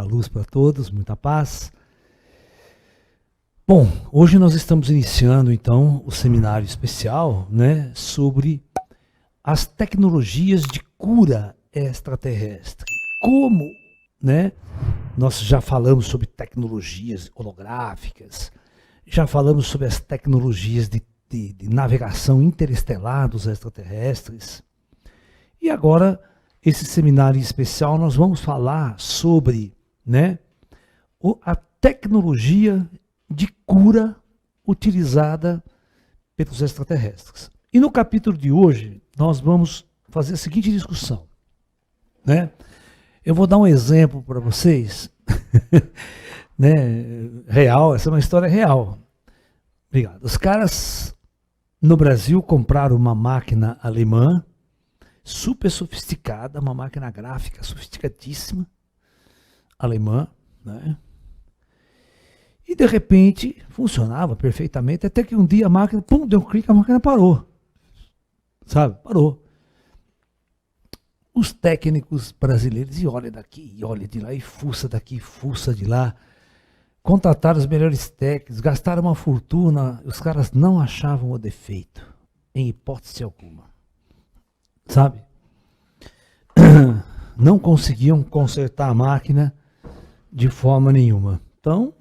muita luz para todos, muita paz. Bom, hoje nós estamos iniciando então o seminário especial, né, sobre as tecnologias de cura extraterrestre. Como, né, nós já falamos sobre tecnologias holográficas, já falamos sobre as tecnologias de navegação interestelar dos extraterrestres. E agora, esse seminário especial, nós vamos falar sobre, né, a tecnologia de cura utilizada pelos extraterrestres. E no capítulo de hoje, nós vamos fazer a seguinte discussão, né? Eu vou dar um exemplo para vocês, né, real, essa é uma história real. Obrigado. Os caras no Brasil compraram uma máquina alemã, super sofisticada, uma máquina gráfica sofisticadíssima, alemã, né? E de repente funcionava perfeitamente, até que um dia a máquina, pum, deu um clique, a máquina parou. Sabe? Parou. Os técnicos brasileiros, e olha daqui, e olha de lá, e fuça daqui, fuça de lá, contrataram os melhores técnicos, gastaram uma fortuna, os caras não achavam o defeito, em hipótese alguma. Sabe? Não conseguiam consertar a máquina de forma nenhuma. Então,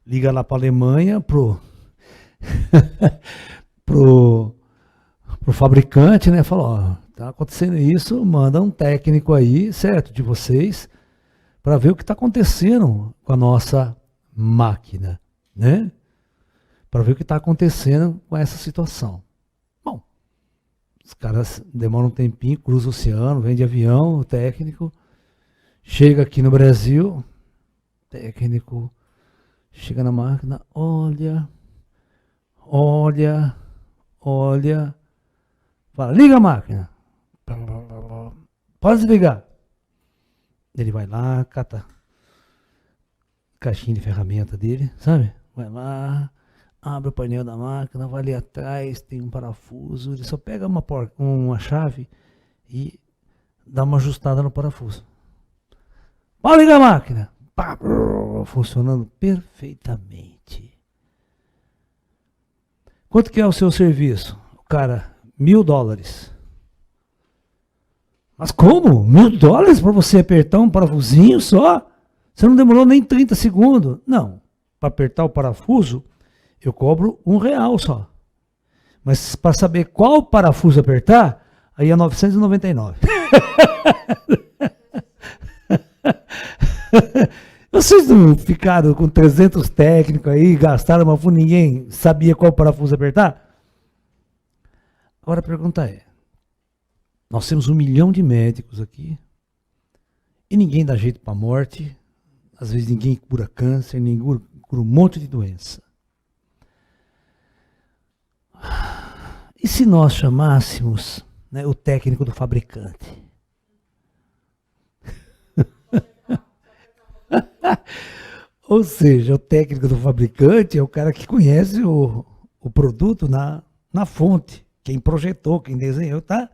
liga lá para a Alemanha, pro fabricante, né? Fala, ó, tá acontecendo isso, manda um técnico aí, certo, de vocês, para ver o que está acontecendo com a nossa máquina, né? Para ver o que está acontecendo com essa situação. Bom, os caras demoram um tempinho, cruzam o oceano, vem de avião, o técnico, chega aqui no Brasil, técnico chega na máquina, olha, fala, liga a máquina, pode desligar. Ele vai lá, cata caixinha de ferramenta dele, sabe? Vai lá, abre o painel da máquina, vai ali atrás, tem um parafuso, ele só pega uma chave e dá uma ajustada no parafuso. Pode ligar a máquina. Pá, funcionando perfeitamente. Quanto que é o seu serviço? O cara, $1.000. Mas como? $1.000 para você apertar um parafusinho só? Você não demorou nem 30 segundos. Não. Para apertar o parafuso, eu cobro R$1 só. Mas para saber qual parafuso apertar, aí é 999. Vocês não ficaram com 300 técnicos aí, gastaram uma fundo, ninguém sabia qual parafuso apertar? Agora a pergunta é, nós temos 1 milhão de médicos aqui, e ninguém dá jeito para a morte, às vezes ninguém cura câncer, ninguém cura um monte de doença. E se nós chamássemos, né, o técnico do fabricante? Ou seja, o técnico do fabricante é o cara que conhece o produto na fonte, quem projetou, quem desenhou, tá?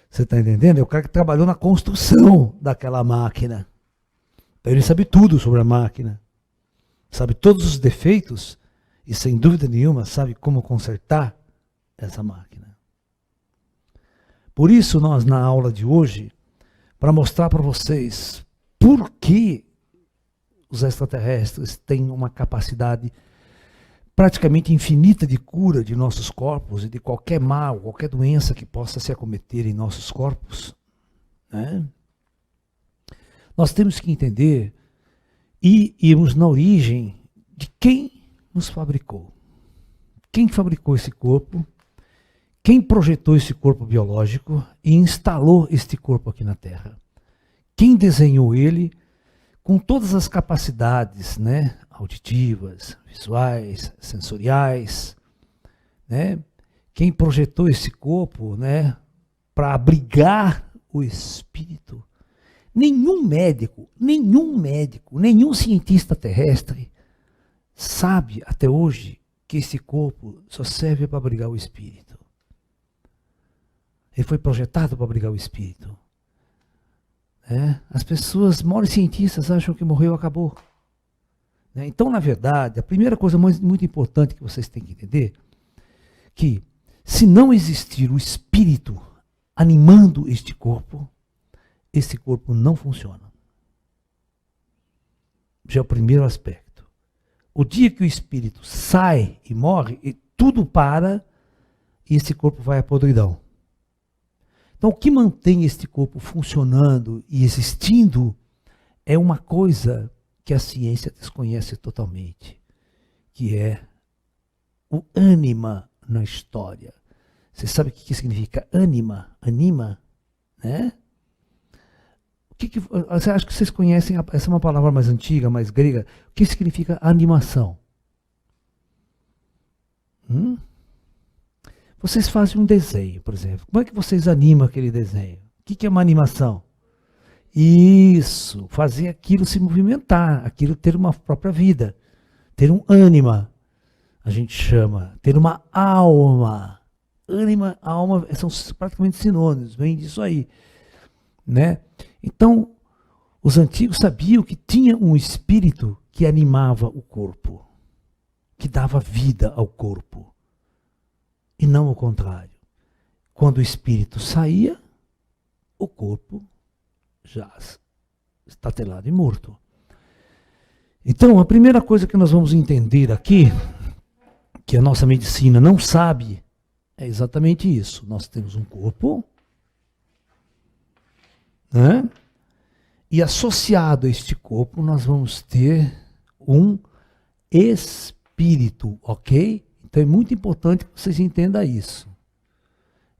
Você está entendendo? É o cara que trabalhou na construção daquela máquina. Então ele sabe tudo sobre a máquina, sabe todos os defeitos e sem dúvida nenhuma sabe como consertar essa máquina. Por isso nós na aula de hoje, para mostrar para vocês por que os extraterrestres têm uma capacidade praticamente infinita de cura de nossos corpos e de qualquer mal, qualquer doença que possa se acometer em nossos corpos, né? Nós temos que entender e irmos na origem de quem nos fabricou. Quem fabricou esse corpo, quem projetou esse corpo biológico e instalou este corpo aqui na Terra. Quem desenhou ele com todas as capacidades, né, auditivas, visuais, sensoriais, né? Quem projetou esse corpo, né, para abrigar o espírito. Nenhum médico, nenhum cientista terrestre sabe até hoje que esse corpo só serve para abrigar o espírito. Ele foi projetado para abrigar o espírito. né? As pessoas, maiores cientistas, acham que morreu, acabou. Né? Então, na verdade, a primeira coisa muito importante que vocês têm que entender, que se não existir o espírito animando este corpo não funciona. Já é o primeiro aspecto. O dia que o espírito sai e morre, e tudo para, e esse corpo vai à podridão. Então, o que mantém este corpo funcionando e existindo é uma coisa que a ciência desconhece totalmente, que é o ânima na história. Você sabe o que significa ânima? Anima, né? Você acha que vocês conhecem, essa é uma palavra mais antiga, mais grega, o que significa animação? Vocês fazem um desenho, por exemplo. Como é que vocês animam aquele desenho? O que é uma animação? Isso, fazer aquilo se movimentar, aquilo ter uma própria vida, ter um ânima, a gente chama, ter uma alma. Ânima, alma são praticamente sinônimos, vem disso aí, né? Então, os antigos sabiam que tinha um espírito que animava o corpo, que dava vida ao corpo, e não o contrário. Quando o espírito saía, o corpo já estatelado e morto. Então, a primeira coisa que nós vamos entender aqui, que a nossa medicina não sabe, é exatamente isso. Nós temos um corpo, né? E associado a este corpo, nós vamos ter um espírito, ok? Então é muito importante que vocês entendam isso.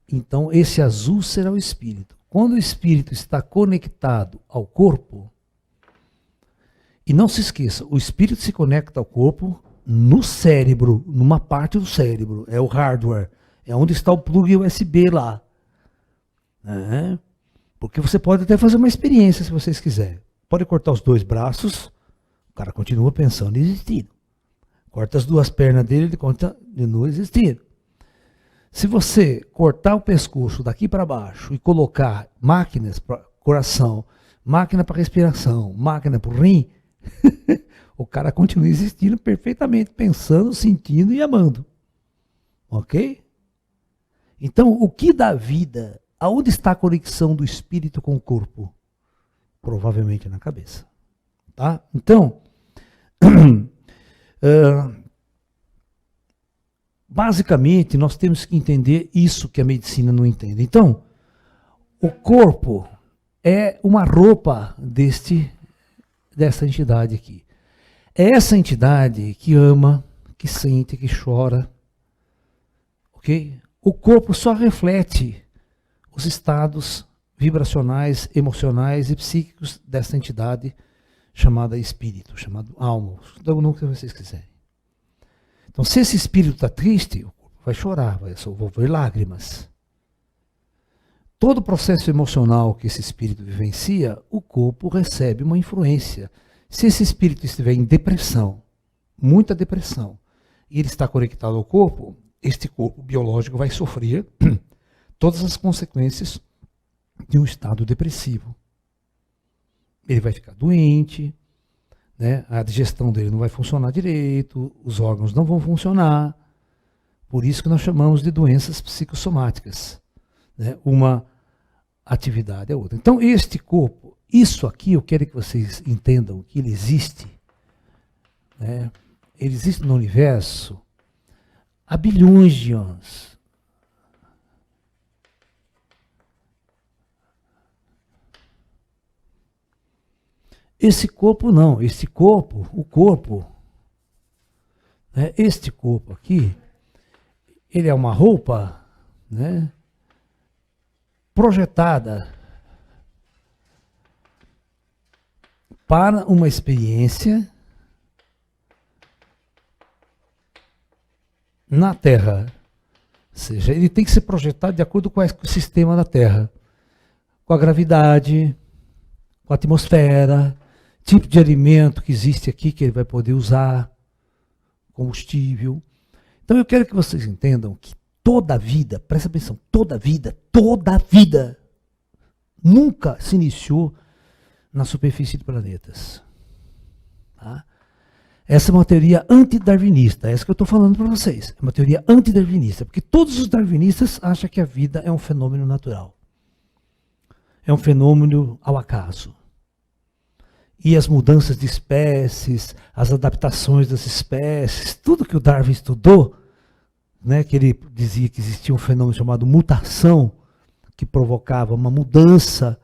Então, esse azul será o espírito. Quando o espírito está conectado ao corpo, e não se esqueça, o espírito se conecta ao corpo no cérebro, numa parte do cérebro, é o hardware, é onde está o plug USB lá. Né? Porque você pode até fazer uma experiência se vocês quiserem. Pode cortar os 2 braços, o cara continua pensando e existindo. Corta as 2 pernas dele, ele continua existindo. Se você cortar o pescoço daqui para baixo e colocar máquinas para coração, máquina para respiração, máquina para o rim, o cara continua existindo perfeitamente, pensando, sentindo e amando. Ok? Então, o que dá vida? Aonde está a conexão do espírito com o corpo? Provavelmente na cabeça. Tá? Então, basicamente, nós temos que entender isso que a medicina não entende. Então, o corpo é uma roupa dessa entidade aqui. É essa entidade que ama, que sente, que chora. Ok? O corpo só reflete os estados vibracionais, emocionais e psíquicos dessa entidade chamada espírito, chamado alma, o nome que vocês quiserem. Então, se esse espírito está triste, o corpo vai chorar, vai solver lágrimas. Todo o processo emocional que esse espírito vivencia, o corpo recebe uma influência. Se esse espírito estiver em depressão, muita depressão, e ele está conectado ao corpo, este corpo biológico vai sofrer todas as consequências de um estado depressivo. Ele vai ficar doente, né? A digestão dele não vai funcionar direito, os órgãos não vão funcionar. Por isso que nós chamamos de doenças psicossomáticas. Né? Uma atividade é outra. Então, este corpo, isso aqui eu quero que vocês entendam que ele existe. Né? Ele existe no universo há bilhões de anos. Esse corpo não, esse corpo, o corpo, né, este corpo aqui, ele é uma roupa, né, projetada para uma experiência na Terra. Ou seja, ele tem que ser projetado de acordo com o sistema da Terra, com a gravidade, com a atmosfera, tipo de alimento que existe aqui que ele vai poder usar, combustível. Então eu quero que vocês entendam que toda a vida, presta atenção, toda a vida, nunca se iniciou na superfície de planetas. Tá? Essa é uma teoria antidarwinista, essa que eu estou falando para vocês. É uma teoria antidarwinista, porque todos os darwinistas acham que a vida é um fenômeno natural. É um fenômeno ao acaso. E as mudanças de espécies, as adaptações das espécies, tudo que o Darwin estudou, né, que ele dizia que existia um fenômeno chamado mutação, que provocava uma mudança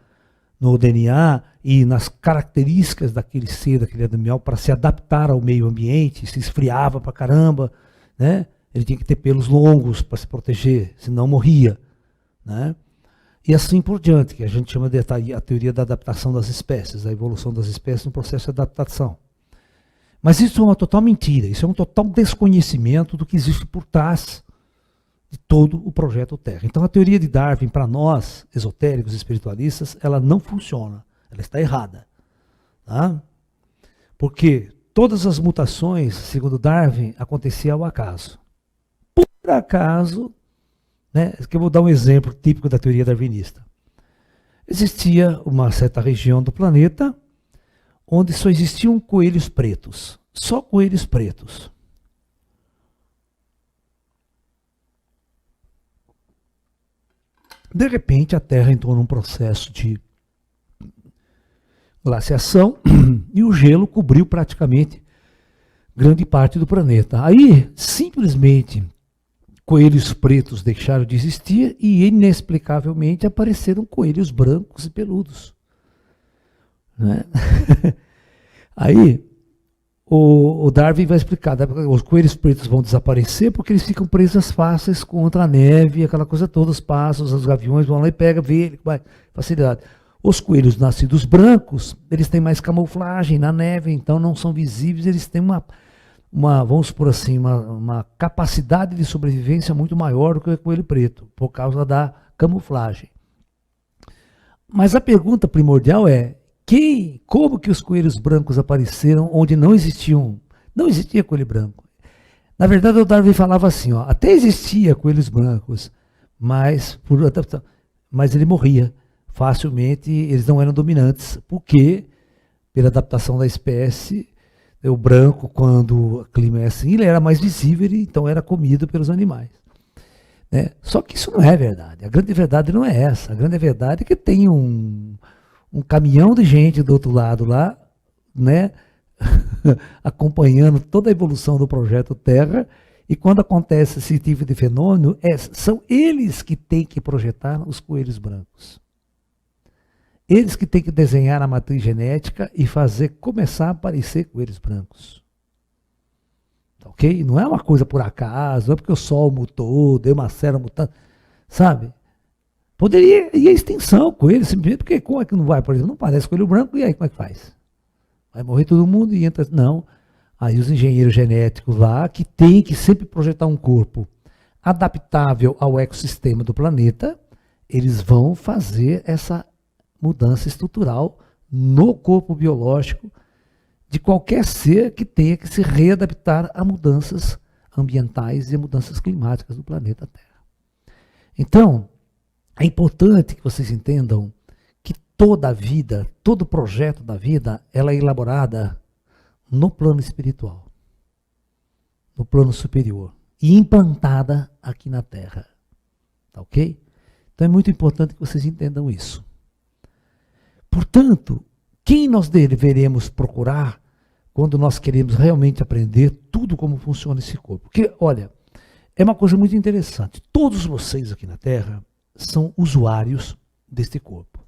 no DNA e nas características daquele ser, daquele animal, para se adaptar ao meio ambiente, se esfriava pra caramba, né? Ele tinha que ter pelos longos para se proteger, senão morria, né? E assim por diante, que a gente chama de a teoria da adaptação das espécies, a evolução das espécies no processo de adaptação. Mas isso é uma total mentira, isso é um total desconhecimento do que existe por trás de todo o projeto Terra. Então a teoria de Darwin, para nós, esotéricos, espiritualistas, ela não funciona, ela está errada. Tá? Porque todas as mutações, segundo Darwin, aconteciam ao acaso. Por acaso, né, que eu vou dar um exemplo típico da teoria darwinista. Existia uma certa região do planeta onde só existiam coelhos pretos. Só coelhos pretos. De repente, a Terra entrou num processo de glaciação e o gelo cobriu praticamente grande parte do planeta. Aí, simplesmente, coelhos pretos deixaram de existir e, inexplicavelmente, apareceram coelhos brancos e peludos. Né? Aí, o Darwin vai explicar, os coelhos pretos vão desaparecer porque eles ficam presas fáceis contra a neve, aquela coisa toda, os pássaros, os gaviões vão lá e pegam, vê, com facilidade. Os coelhos nascidos brancos, eles têm mais camuflagem na neve, então não são visíveis, eles têm uma vamos supor assim, uma capacidade de sobrevivência muito maior do que o coelho preto, por causa da camuflagem. Mas a pergunta primordial é, como que os coelhos brancos apareceram onde não existia coelho branco? Na verdade, o Darwin falava assim, ó, até existia coelhos brancos, mas ele morria facilmente, eles não eram dominantes, porque pela adaptação da espécie, o branco, quando o clima é assim, ele era mais visível, então era comido pelos animais. Né? Só que isso não é verdade, a grande verdade não é essa, a grande verdade é que tem um caminhão de gente do outro lado lá, né, acompanhando toda a evolução do projeto Terra, e quando acontece esse tipo de fenômeno, são eles que têm que projetar os coelhos brancos. Eles que têm que desenhar a matriz genética e começar a aparecer coelhos brancos. Ok? Não é uma coisa por acaso, não é porque o Sol mutou, deu uma série mutante, sabe? Poderia ir à extinção com ele, simplesmente porque como é que não vai, por exemplo, não parece coelho branco, e aí como é que faz? Vai morrer todo mundo e entra... Não. Aí os engenheiros genéticos lá, que tem que sempre projetar um corpo adaptável ao ecossistema do planeta, eles vão fazer essa mudança estrutural no corpo biológico de qualquer ser que tenha que se readaptar a mudanças ambientais e a mudanças climáticas do planeta Terra. Então, é importante que vocês entendam que toda a vida, todo o projeto da vida, ela é elaborada no plano espiritual, no plano superior, e implantada aqui na Terra. Tá ok? Então é muito importante que vocês entendam isso. Portanto, quem nós deveremos procurar quando nós queremos realmente aprender tudo como funciona esse corpo? Porque, olha, é uma coisa muito interessante. Todos vocês aqui na Terra são usuários deste corpo.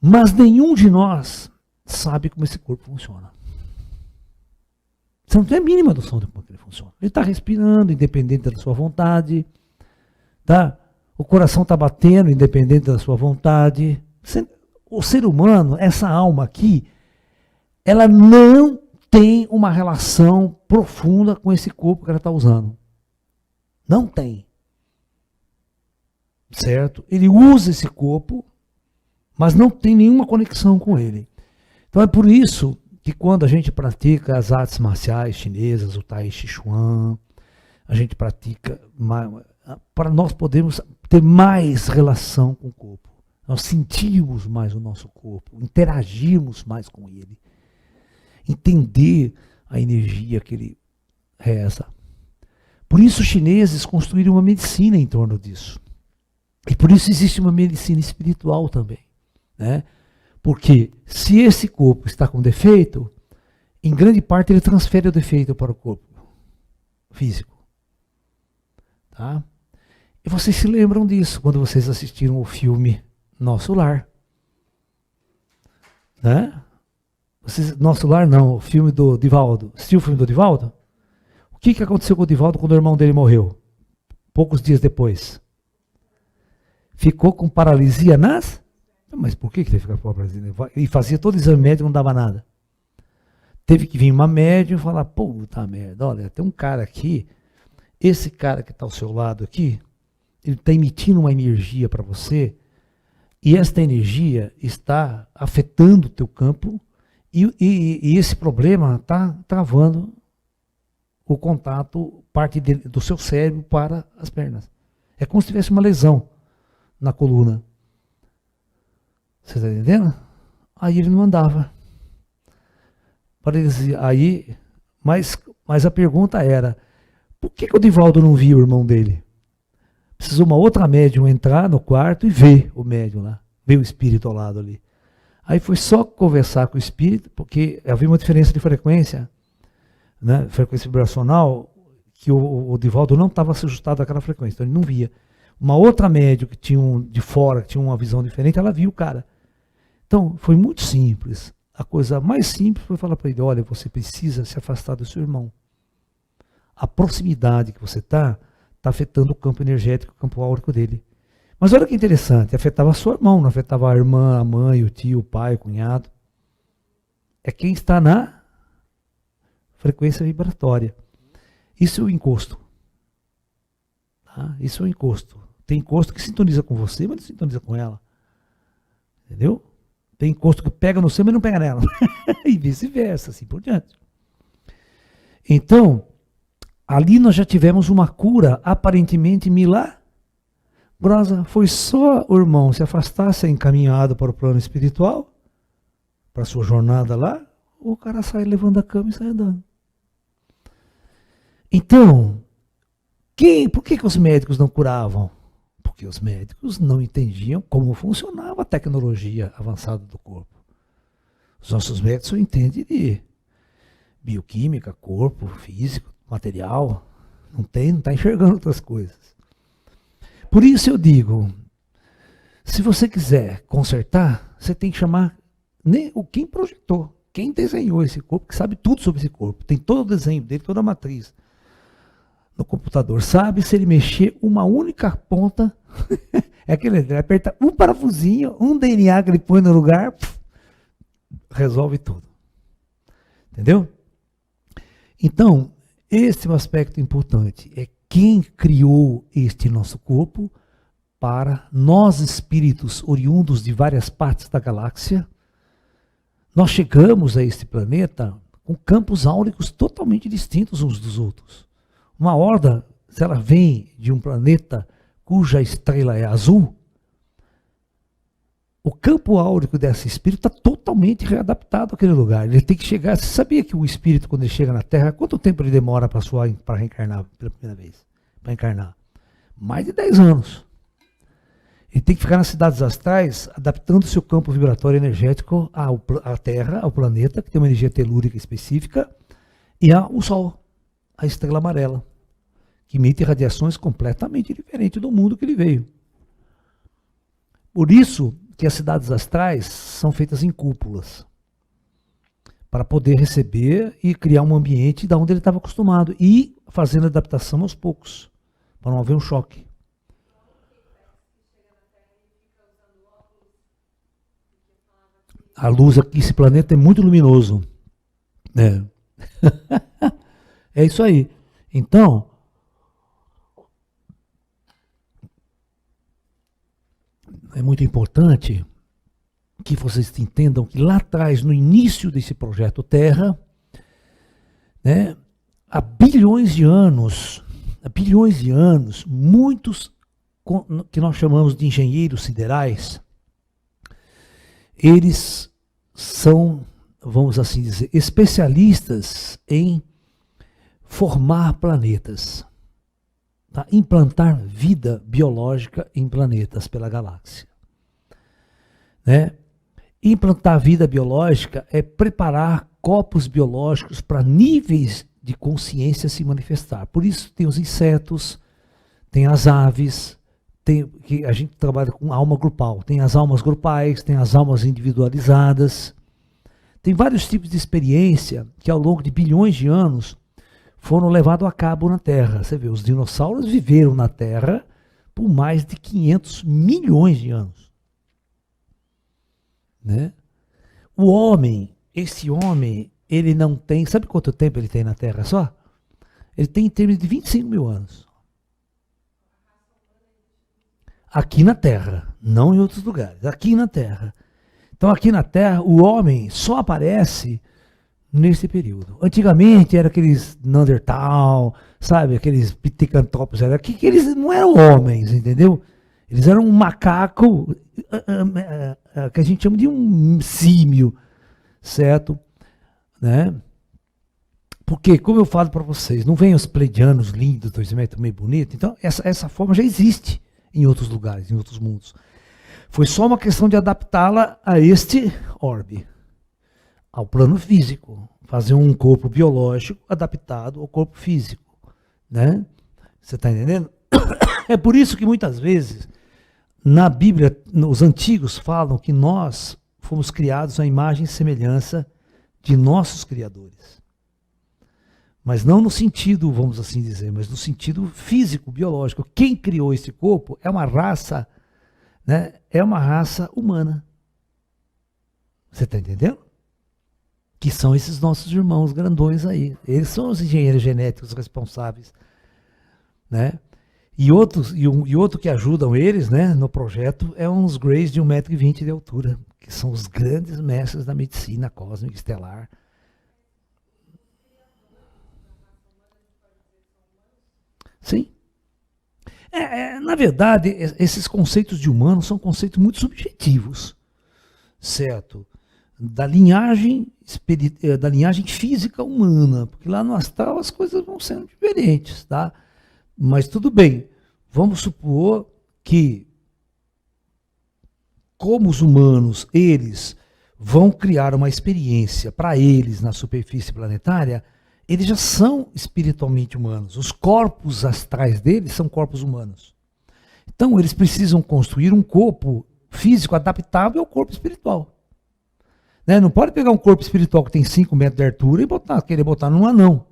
Mas nenhum de nós sabe como esse corpo funciona. Você não tem a mínima noção de como ele funciona. Ele está respirando, independente da sua vontade. Tá? O coração está batendo, independente da sua vontade. O ser humano, essa alma aqui, ela não tem uma relação profunda com esse corpo que ela está usando. Não tem. Certo? Ele usa esse corpo, mas não tem nenhuma conexão com ele. Então é por isso que quando a gente pratica as artes marciais chinesas, o Tai Chi Chuan, a gente pratica para nós podermos ter mais relação com o corpo. Nós sentimos mais o nosso corpo, interagimos mais com ele, entender a energia que ele reza. Por isso os chineses construíram uma medicina em torno disso. E por isso existe uma medicina espiritual também, né? Porque se esse corpo está com defeito, em grande parte ele transfere o defeito para o corpo físico. Tá? E vocês se lembram disso quando vocês assistiram o filme Nosso Lar. Né? Nosso Lar não, o filme do Divaldo. Assistiu o filme do Divaldo? O que aconteceu com o Divaldo quando o irmão dele morreu? Poucos dias depois. Ficou com paralisia nas... Mas por que ele ficou com paralisia? E fazia todo exame médico, não dava nada. Teve que vir uma médium e falar, puta merda, olha, tem um cara aqui, esse cara que está ao seu lado aqui, ele está emitindo uma energia para você, e esta energia está afetando o teu campo, e esse problema está travando o contato, parte do seu cérebro para as pernas. É como se tivesse uma lesão na coluna. Você está entendendo? Aí ele não andava. Aí, mas a pergunta era, por que o Divaldo não via o irmão dele? Precisou uma outra médium entrar no quarto e ver o médium lá, ver o espírito ao lado ali. Aí foi só conversar com o espírito, porque havia uma diferença de frequência, né, frequência vibracional, que o Divaldo não estava ajustado àquela frequência, então ele não via. Uma outra médium que tinha de fora, que tinha uma visão diferente, ela viu o cara. Então, foi muito simples. A coisa mais simples foi falar para ele, olha, você precisa se afastar do seu irmão. A proximidade que você está afetando o campo energético, o campo áurico dele. Mas olha que interessante, afetava seu irmão, não afetava a irmã, a mãe, o tio, o pai, o cunhado. É quem está na frequência vibratória. Isso é o encosto. Tá? Isso é o encosto. Tem encosto que sintoniza com você, mas não sintoniza com ela. Entendeu? Tem encosto que pega no seu, mas não pega nela. E vice-versa, assim por diante. Então, ali nós já tivemos uma cura aparentemente milagrosa. Foi só o irmão se afastar, ser encaminhado para o plano espiritual, para a sua jornada lá, o cara sai levando a cama e sai andando. Então, por que os médicos não curavam? Porque os médicos não entendiam como funcionava a tecnologia avançada do corpo. Os nossos médicos só entendem de bioquímica, corpo, físico, material. Não está enxergando outras coisas. Por isso eu digo, se você quiser consertar, você tem que chamar quem projetou, quem desenhou esse corpo, que sabe tudo sobre esse corpo. Tem todo o desenho dele, toda a matriz no computador. Sabe se ele mexer uma única ponta, é aquele, ele aperta um parafusinho, um DNA que ele põe no lugar, resolve tudo. Entendeu? Então, esse é um aspecto importante. É quem criou este nosso corpo para nós espíritos oriundos de várias partes da galáxia. Nós chegamos a este planeta com campos áuricos totalmente distintos uns dos outros. Uma horda, se ela vem de um planeta cuja estrela é azul, o campo áurico desse espírito está totalmente readaptado àquele lugar. Ele tem que chegar. Você sabia que o espírito, quando ele chega na Terra, quanto tempo ele demora para reencarnar pela primeira vez? Para encarnar? Mais de 10 anos. Ele tem que ficar nas cidades astrais, adaptando o seu campo vibratório energético à Terra, ao planeta, que tem uma energia telúrica específica, e ao Sol, a estrela amarela, que emite radiações completamente diferentes do mundo que ele veio. Por isso que as cidades astrais são feitas em cúpulas, para poder receber e criar um ambiente da onde ele estava acostumado, e fazendo adaptação aos poucos, para não haver um choque. A luz aqui, esse planeta é muito luminoso. É isso aí. Então, é muito importante que vocês entendam que lá atrás, no início desse projeto Terra, né, há bilhões de anos, muitos que nós chamamos de engenheiros siderais, eles são, vamos assim dizer, especialistas em formar planetas, tá? Implantar vida biológica em planetas pela galáxia, né? Implantar vida biológica é preparar corpos biológicos para níveis de consciência se manifestar. Por isso tem os insetos, tem as aves, que a gente trabalha com alma grupal. Tem as almas grupais, tem as almas individualizadas. Tem vários tipos de experiência que ao longo de bilhões de anos foram levados a cabo na Terra. Você vê, os dinossauros viveram na Terra por mais de 500 milhões de anos. Né? O homem, esse homem, ele não tem... Sabe quanto tempo ele tem na Terra só? Ele tem em termos de 25 mil anos. Aqui na Terra, não em outros lugares. Aqui na Terra. Então aqui na Terra, o homem só aparece nesse período. Antigamente era aqueles Neandertal, sabe? Aqueles Pithecanthropus, que eles não eram homens, entendeu? Eles eram um macaco, que a gente chama de um símio, certo? Né? Porque, como eu falo para vocês, não vem os pleidianos lindos, 2 metros, meio bonito. Então, essa forma já existe em outros lugares, em outros mundos. Foi só uma questão de adaptá-la a este orbe, ao plano físico. Fazer um corpo biológico adaptado ao corpo físico. Né? Você está entendendo? É por isso que muitas vezes, na Bíblia, os antigos falam que nós fomos criados à imagem e semelhança de nossos criadores. Mas não no sentido, vamos assim dizer, mas no sentido físico, biológico. Quem criou esse corpo é uma raça, né? É uma raça humana. Você está entendendo? Que são esses nossos irmãos grandões aí. Eles são os engenheiros genéticos responsáveis, né? E outro que ajudam eles, né, no projeto é uns Greys de 1,20 m de altura, que são os grandes mestres da medicina cósmica estelar. Sim. Na verdade, esses conceitos de humano são conceitos muito subjetivos, certo? Da linhagem física humana, porque lá no astral as coisas vão sendo diferentes, tá? Mas tudo bem, vamos supor que, como os humanos, eles vão criar uma experiência para eles na superfície planetária, eles já são espiritualmente humanos. Os corpos astrais deles são corpos humanos. Então, eles precisam construir um corpo físico adaptável ao corpo espiritual. Né? Não pode pegar um corpo espiritual que tem 5 metros de altura e querer botar num anão.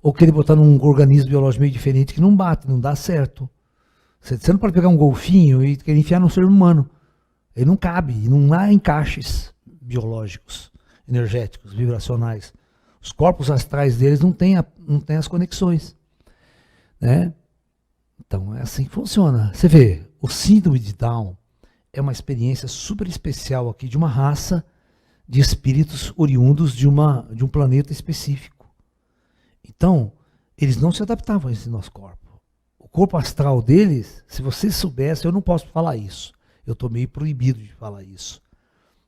Ou querer botar num organismo biológico meio diferente que não bate, não dá certo. Você não pode pegar um golfinho e querer enfiar num ser humano. Ele não cabe, não há encaixes biológicos, energéticos, vibracionais. Os corpos astrais deles não têm as conexões. Né? Então é assim que funciona. Você vê, o síndrome de Down é uma experiência super especial aqui de uma raça de espíritos oriundos de um planeta específico. Então, eles não se adaptavam a esse nosso corpo. O corpo astral deles, se você soubesse, eu não posso falar isso. Eu estou meio proibido de falar isso.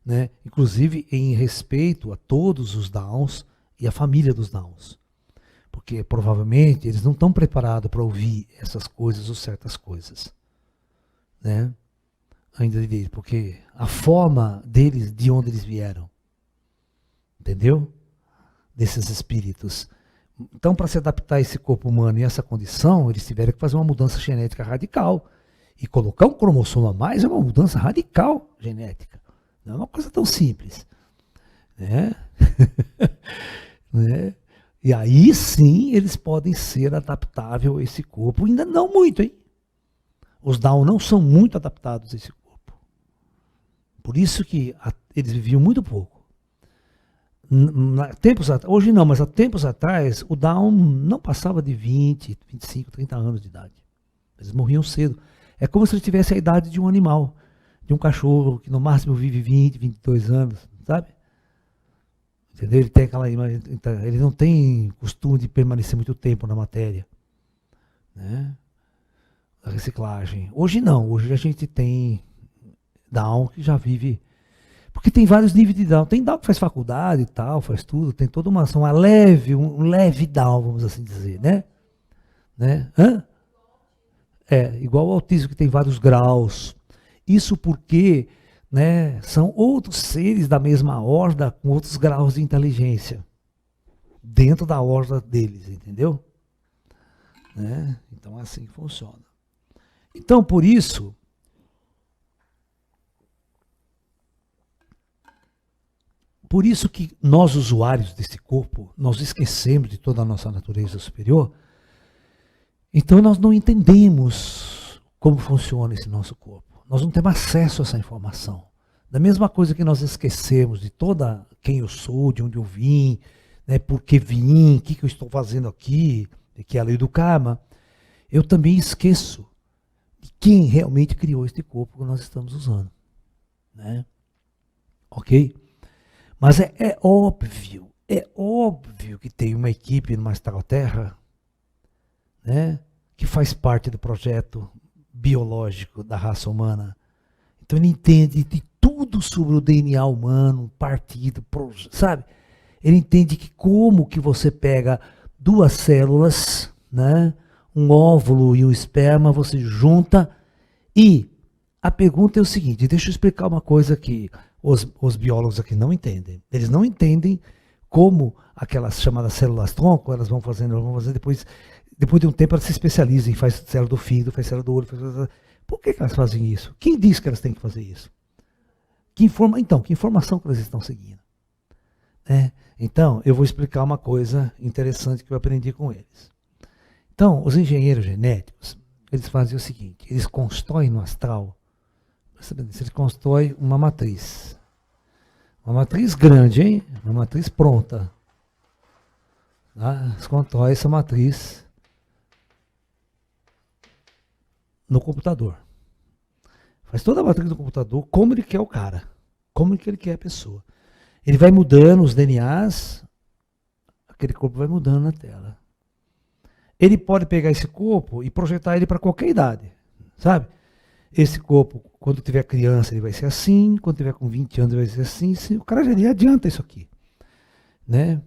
Né? Inclusive em respeito a todos os Downs e a família dos Downs. Porque provavelmente eles não estão preparados para ouvir essas coisas ou certas coisas. Né? Ainda direito, porque a forma deles, de onde eles vieram. Entendeu? Desses espíritos. Então, para se adaptar a esse corpo humano e essa condição, eles tiveram que fazer uma mudança genética radical. E colocar um cromossomo a mais é uma mudança radical genética. Não é uma coisa tão simples. Né? Né? E aí sim eles podem ser adaptáveis a esse corpo. Ainda não muito, hein? Os Down não são muito adaptados a esse corpo. Por isso que eles viviam muito pouco. Hoje não, mas há tempos atrás, o Down não passava de 20, 25, 30 anos de idade. Eles morriam cedo. É como se ele tivesse a idade de um animal, de um cachorro, que no máximo vive 20, 22 anos, sabe? Entendeu? Ele tem aquela imagem, ele não tem costume de permanecer muito tempo na matéria. Né? A reciclagem. Hoje não, hoje a gente tem Down que já vive Porque tem vários níveis de Down. Tem Down que faz faculdade e tal, faz tudo, tem toda uma ação, um leve Down, vamos assim dizer, né? Hã? Igual o autismo que tem vários graus. Isso porque, né, são outros seres da mesma horda com outros graus de inteligência dentro da horda deles, entendeu? Né? Então é assim que funciona. Então, por isso, que nós, usuários desse corpo, nós esquecemos de toda a nossa natureza superior. Então nós não entendemos como funciona esse nosso corpo. Nós não temos acesso a essa informação. Da mesma coisa que nós esquecemos de toda quem eu sou, de onde eu vim, né, por que vim, o que eu estou fazendo aqui, que é a lei do karma, eu também esqueço de quem realmente criou este corpo que nós estamos usando. Né? Ok? Mas é óbvio que tem uma equipe no Astral Terra, né, que faz parte do projeto biológico da raça humana. Então ele entende de tudo sobre o DNA humano, partido, sabe? Ele entende que como que você pega duas células, né, um óvulo e um esperma, você junta e a pergunta é o seguinte, deixa eu explicar uma coisa que os biólogos aqui não entendem. Eles não entendem como aquelas chamadas células-tronco, elas vão fazendo depois de um tempo elas se especializam, faz célula do fígado, faz célula do olho. Por que elas fazem isso? Quem diz que elas têm que fazer isso? Que informação que elas estão seguindo? Então, eu vou explicar uma coisa interessante que eu aprendi com eles. Então, os engenheiros genéticos, eles fazem o seguinte, eles constroem no astral, eles constroem uma matriz grande, hein? Uma matriz pronta. Tá? Eles constroem essa matriz no computador. Faz toda a matriz do computador, como ele quer o cara, como ele quer a pessoa. Ele vai mudando os DNAs, aquele corpo vai mudando na tela. Ele pode pegar esse corpo e projetar ele para qualquer idade, sabe? Esse corpo, quando tiver criança, ele vai ser assim, quando tiver com 20 anos, ele vai ser assim. O cara já adianta isso aqui, né?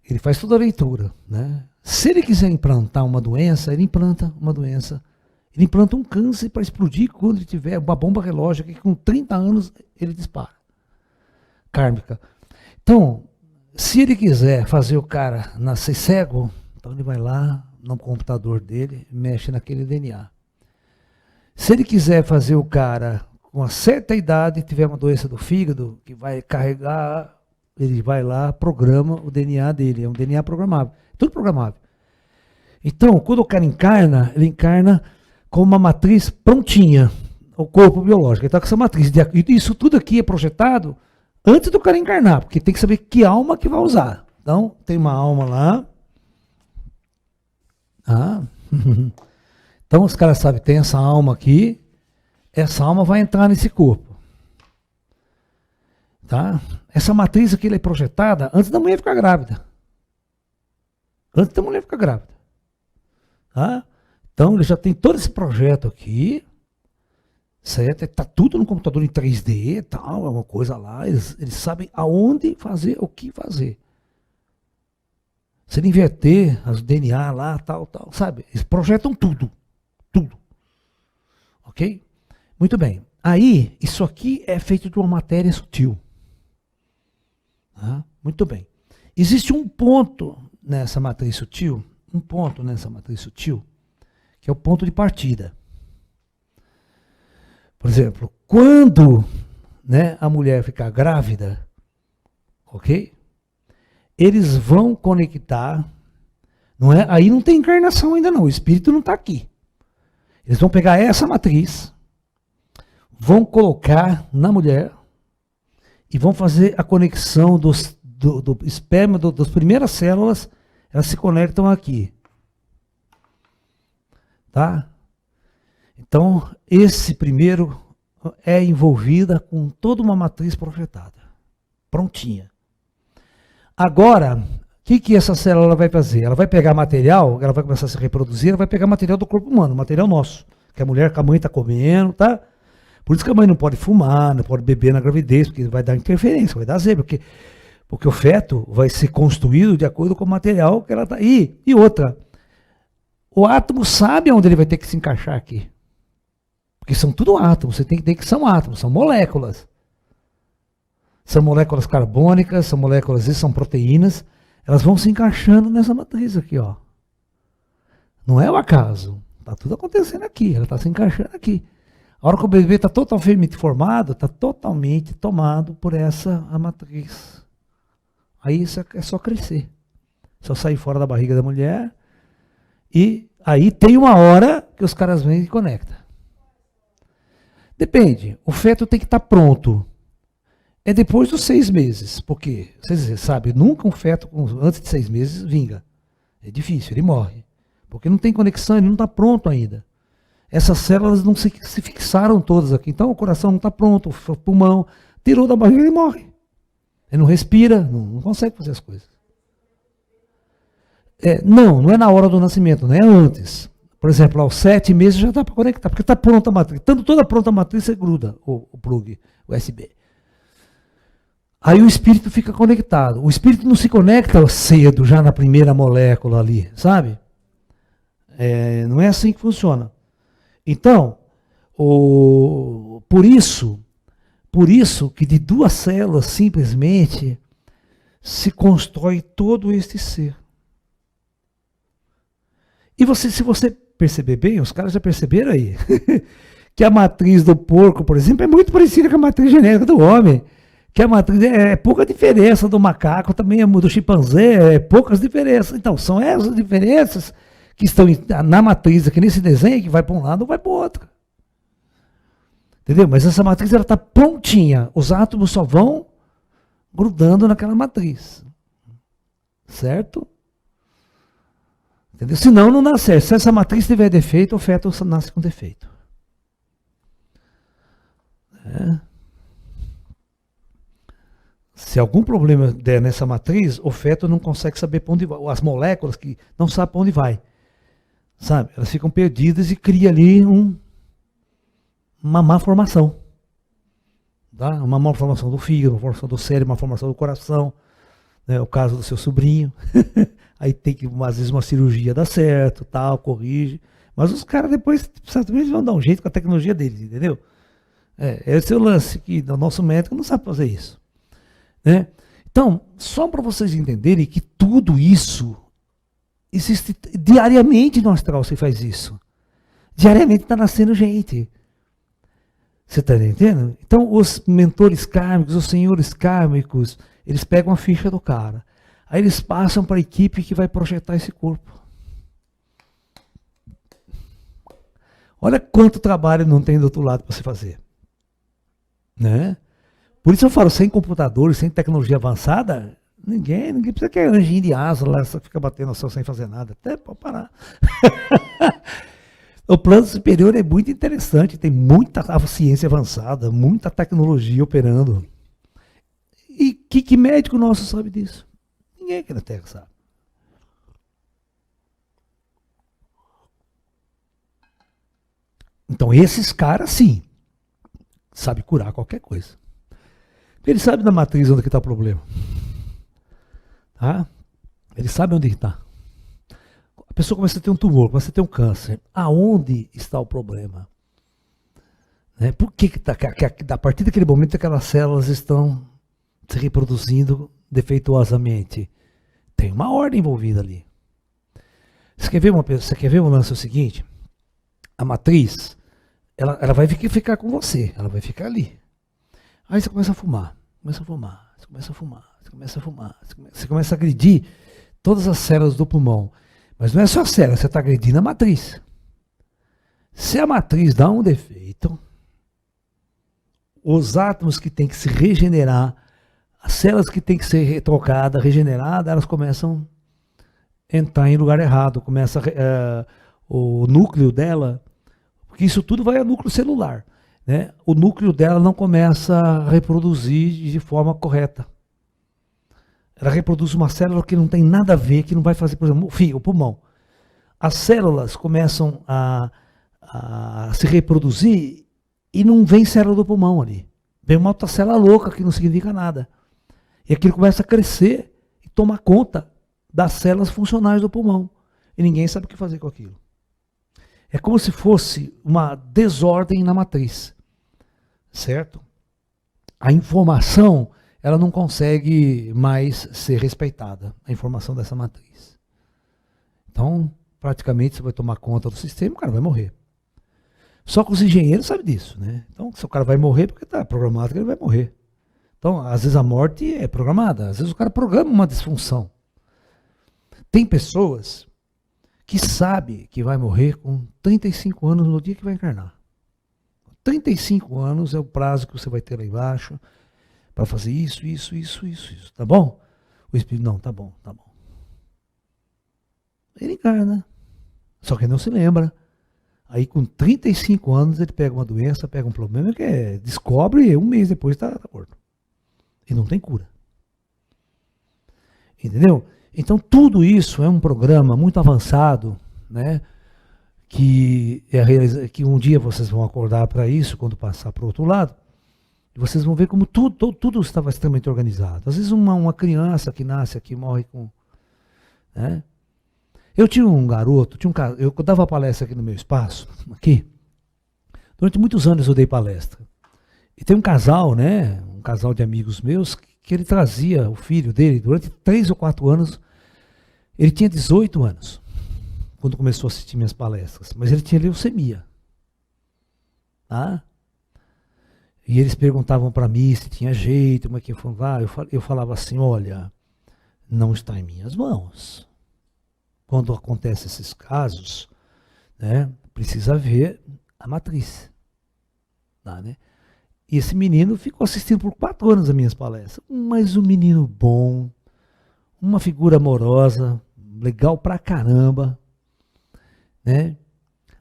Ele faz toda a leitura, né? Se ele quiser implantar uma doença, ele implanta uma doença. Ele implanta um câncer para explodir quando ele tiver uma bomba relógio que com 30 anos ele dispara. Kármica. Então, se ele quiser fazer o cara nascer cego, então ele vai lá no computador dele, mexe naquele DNA. Se ele quiser fazer o cara com uma certa idade, tiver uma doença do fígado, que vai carregar, ele vai lá, programa o DNA dele, é um DNA programável, tudo programável. Então, quando o cara encarna, ele encarna com uma matriz prontinha, o corpo biológico. Ele está com essa matriz. Isso tudo aqui é projetado antes do cara encarnar, porque tem que saber que alma que vai usar. Então, tem uma alma lá. Então, os caras sabem, tem essa alma aqui, essa alma vai entrar nesse corpo. Tá? Essa matriz aqui ela é projetada antes da mulher ficar grávida. Antes da mulher ficar grávida. Tá? Então, ele já tem todo esse projeto aqui, certo? Está tudo no computador em 3D, tal, é uma coisa lá. Eles sabem aonde fazer, o que fazer. Se ele inverter as DNA lá, tal, sabe? Eles projetam tudo. Tudo. Ok? Muito bem. Aí, isso aqui é feito de uma matéria sutil. Tá? Muito bem. Existe um ponto nessa matriz sutil, que é o ponto de partida. Por exemplo, quando, né, a mulher ficar grávida, ok? Eles vão conectar, não é? Aí não tem encarnação ainda não, o espírito não está aqui. Eles vão pegar essa matriz, vão colocar na mulher e vão fazer a conexão do esperma, das primeiras células, elas se conectam aqui. Tá? Então, esse primeiro é envolvida com toda uma matriz projetada, prontinha. Agora, o que essa célula vai fazer? Ela vai pegar material, ela vai começar a se reproduzir, ela vai pegar material do corpo humano, material nosso, que a mulher com a mãe está comendo, tá? Por isso que a mãe não pode fumar, não pode beber na gravidez, porque vai dar interferência, vai dar zebra, porque o feto vai ser construído de acordo com o material que ela está. E outra, o átomo sabe onde ele vai ter que se encaixar aqui. Porque são tudo átomos, você tem que entender que são átomos, são moléculas. São moléculas carbônicas, são moléculas, são proteínas, elas vão se encaixando nessa matriz aqui, ó. Não é o acaso, está tudo acontecendo aqui, ela está se encaixando aqui. A hora que o bebê está totalmente formado, está totalmente tomado por essa a matriz. Aí isso é só crescer, só sair fora da barriga da mulher, e aí tem uma hora que os caras vêm e conectam. Depende, o feto tem que estar pronto. É depois dos 6 meses, porque, vocês sabem, nunca um feto antes de 6 meses vinga. É difícil, ele morre. Porque não tem conexão, ele não está pronto ainda. Essas células não se fixaram todas aqui. Então o coração não está pronto, o pulmão tirou da barriga e morre. Ele não respira, não consegue fazer as coisas. Não é na hora do nascimento, não é antes. Por exemplo, aos 7 meses já dá para conectar, porque está pronta a matriz. Estando toda pronta a matriz, você gruda o plug, o USB. Aí o espírito fica conectado. O espírito não se conecta cedo, já na primeira molécula ali, sabe? Não é assim que funciona. Então, por isso que de 2 células simplesmente se constrói todo este ser. E se você perceber bem, os caras já perceberam aí, que a matriz do porco, por exemplo, é muito parecida com a matriz genética do homem. Que a matriz é pouca diferença do macaco, também do chimpanzé, poucas diferenças. Então, são essas diferenças que estão na matriz, aqui nesse desenho, que vai para um lado ou vai para o outro. Entendeu? Mas essa matriz está prontinha. Os átomos só vão grudando naquela matriz. Certo? Entendeu? Senão não dá certo. Se essa matriz tiver defeito, o feto nasce com defeito. Se algum problema der nessa matriz, o feto não consegue saber para onde vai. As moléculas que não sabem para onde vai. Sabe? Elas ficam perdidas e cria ali uma má formação. Tá? Uma má formação do fígado, uma formação do cérebro, uma formação do coração. Né? O caso do seu sobrinho. Aí tem que, às vezes, uma cirurgia dá certo, tal, corrige. Mas os caras depois, certamente, vão dar um jeito com a tecnologia deles, entendeu? Esse é o lance, que o nosso médico não sabe fazer isso. Né? Então, só para vocês entenderem que tudo isso existe diariamente no astral, você faz isso. Diariamente está nascendo gente. Você está entendendo? Então, os mentores kármicos, os senhores kármicos, eles pegam a ficha do cara. Aí eles passam para a equipe que vai projetar esse corpo. Olha quanto trabalho não tem do outro lado para se fazer. Né? Por isso eu falo, sem computadores, sem tecnologia avançada, ninguém precisa que anjinho de asa lá, só fica batendo no céu sem fazer nada. Até pode parar. O plano superior é muito interessante, tem muita ciência avançada, muita tecnologia operando. E que médico nosso sabe disso? Ninguém aqui na Terra sabe. Então esses caras, sim, sabem curar qualquer coisa. Porque ele sabe da matriz onde está o problema. Tá? Ele sabe onde está. A pessoa começa a ter um tumor, começa a ter um câncer. Aonde está o problema? Né? Por que a partir daquele momento aquelas células estão se reproduzindo defeituosamente? Tem uma ordem envolvida ali. Você quer ver um lance? É o seguinte, a matriz, ela vai ficar com você, ela vai ficar ali. Aí você começa a fumar, você começa a agredir todas as células do pulmão. Mas não é só a célula, você está agredindo a matriz. Se a matriz dá um defeito, os átomos que têm que se regenerar, as células que têm que ser trocadas, regeneradas, elas começam a entrar em lugar errado. Começa o núcleo dela, porque isso tudo vai ao núcleo celular. Né? O núcleo dela não começa a reproduzir de forma correta. Ela reproduz uma célula que não tem nada a ver, que não vai fazer, por exemplo, o pulmão. As células começam a se reproduzir e não vem célula do pulmão ali. Vem uma outra célula louca que não significa nada. E aquilo começa a crescer e tomar conta das células funcionais do pulmão. E ninguém sabe o que fazer com aquilo. É como se fosse uma desordem na matriz. Certo? A informação, ela não consegue mais ser respeitada. A informação dessa matriz. Então, praticamente, você vai tomar conta do sistema, o cara vai morrer. Só que os engenheiros sabem disso, né? Então, se o cara vai morrer, porque está programado que ele vai morrer. Então, às vezes a morte é programada, às vezes o cara programa uma disfunção. Tem pessoas que sabem que vai morrer com 35 anos no dia que vai encarnar. 35 anos é o prazo que você vai ter lá embaixo para fazer isso, tá bom? O espírito, não, tá bom. Ele encarna, só que não se lembra. Aí com 35 anos ele pega uma doença, pega um problema que descobre e um mês depois está morto. E não tem cura. Entendeu? Então tudo isso é um programa muito avançado, né? Que um dia vocês vão acordar para isso quando passar para o outro lado. E vocês vão ver como tudo estava extremamente organizado. Às vezes uma criança que nasce aqui morre com... Né? Eu tinha um garoto, eu dava palestra aqui no meu espaço, aqui. Durante muitos anos eu dei palestra. E tem um casal, né? Um casal de amigos meus, que ele trazia o filho dele, durante 3 ou 4 anos, ele tinha 18 anos, quando começou a assistir minhas palestras, mas ele tinha leucemia. Tá? E eles perguntavam para mim se tinha jeito, como é que eu falava assim, olha, não está em minhas mãos. Quando acontecem esses casos, né, precisa ver a matriz. Tá, né? E esse menino ficou assistindo por 4 anos as minhas palestras. Mas um menino bom, uma figura amorosa, legal pra caramba. Né?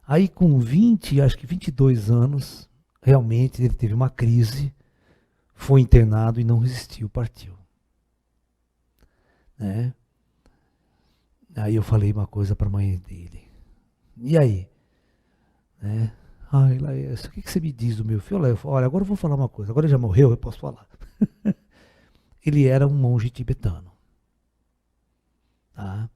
Aí com 22 anos, realmente ele teve uma crise, foi internado e não resistiu, partiu. Né? Aí eu falei uma coisa para a mãe dele. E aí? Né? Ai, Laércio, o que você me diz do meu filho? Olha, agora eu vou falar uma coisa. Agora ele já morreu, eu posso falar. Ele era um monge tibetano. Tá?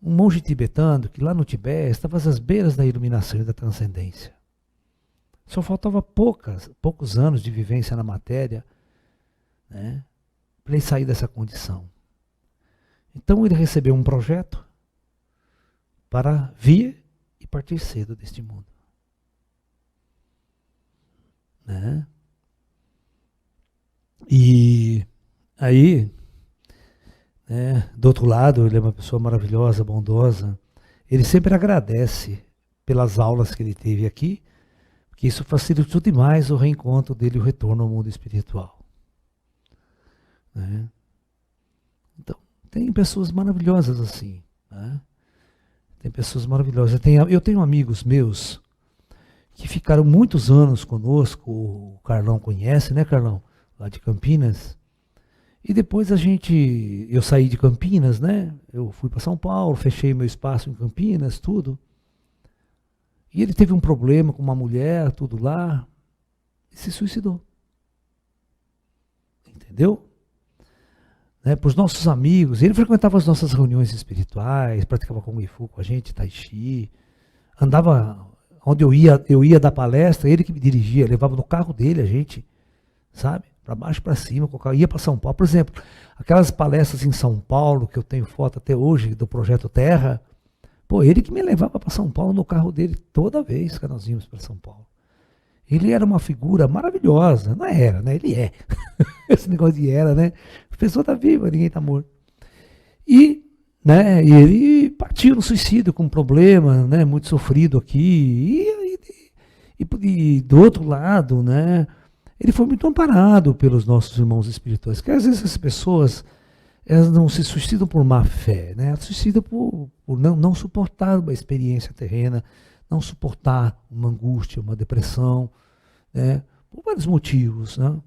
Um monge tibetano que lá no Tibete estava às beiras da iluminação e da transcendência. Só faltava poucos anos de vivência na matéria, né, para ele sair dessa condição. Então ele recebeu um projeto para vir e partir cedo deste mundo. Né? E aí, né, do outro lado, ele é uma pessoa maravilhosa, bondosa. Ele sempre agradece pelas aulas que ele teve aqui, porque isso facilitou demais o reencontro dele e o retorno ao mundo espiritual. Né? Então, tem pessoas maravilhosas assim. Né? Tem pessoas maravilhosas. Eu tenho amigos meus que ficaram muitos anos conosco, o Carlão conhece, né, Carlão? Lá de Campinas. E depois eu saí de Campinas, né? Eu fui para São Paulo, fechei meu espaço em Campinas, tudo. E ele teve um problema com uma mulher, tudo lá, e se suicidou. Entendeu? Né, para os nossos amigos, ele frequentava as nossas reuniões espirituais, praticava Kung Fu com a gente, Tai Chi, andava onde eu ia dar palestra, ele que me dirigia, levava no carro dele a gente, sabe? Para baixo, para cima, ia para São Paulo. Por exemplo, aquelas palestras em São Paulo, que eu tenho foto até hoje, do Projeto Terra, pô, ele que me levava para São Paulo no carro dele toda vez que nós íamos para São Paulo. Ele era uma figura maravilhosa, não era, né? Ele é. Esse negócio de era, né? A pessoa está viva, ninguém está morto. E, né, e ele partiu no suicídio com um problema, né, muito sofrido aqui. E do outro lado, né, ele foi muito amparado pelos nossos irmãos espirituais. Porque às vezes as pessoas, elas não se suicidam por má fé, né? Elas se suicidam por não suportar uma experiência terrena, não suportar uma angústia, uma depressão, né? Por vários motivos, né?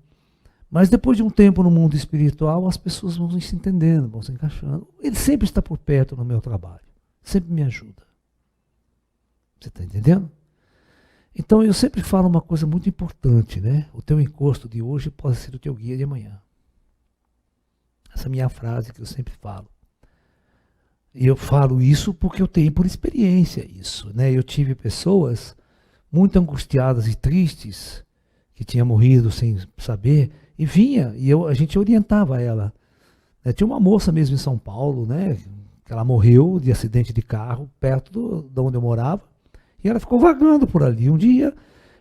Mas depois de um tempo no mundo espiritual, as pessoas vão se entendendo, vão se encaixando. Ele sempre está por perto no meu trabalho, sempre me ajuda. Você está entendendo? Então eu sempre falo uma coisa muito importante, né? O teu encosto de hoje pode ser o teu guia de amanhã. Essa é a minha frase que eu sempre falo. E eu falo isso porque eu tenho por experiência isso, né? Eu tive pessoas muito angustiadas e tristes que tinham morrido sem saber e vinha e a gente orientava ela. Tinha uma moça mesmo em São Paulo, né? Que ela morreu de acidente de carro perto de onde eu morava e ela ficou vagando por ali. Um dia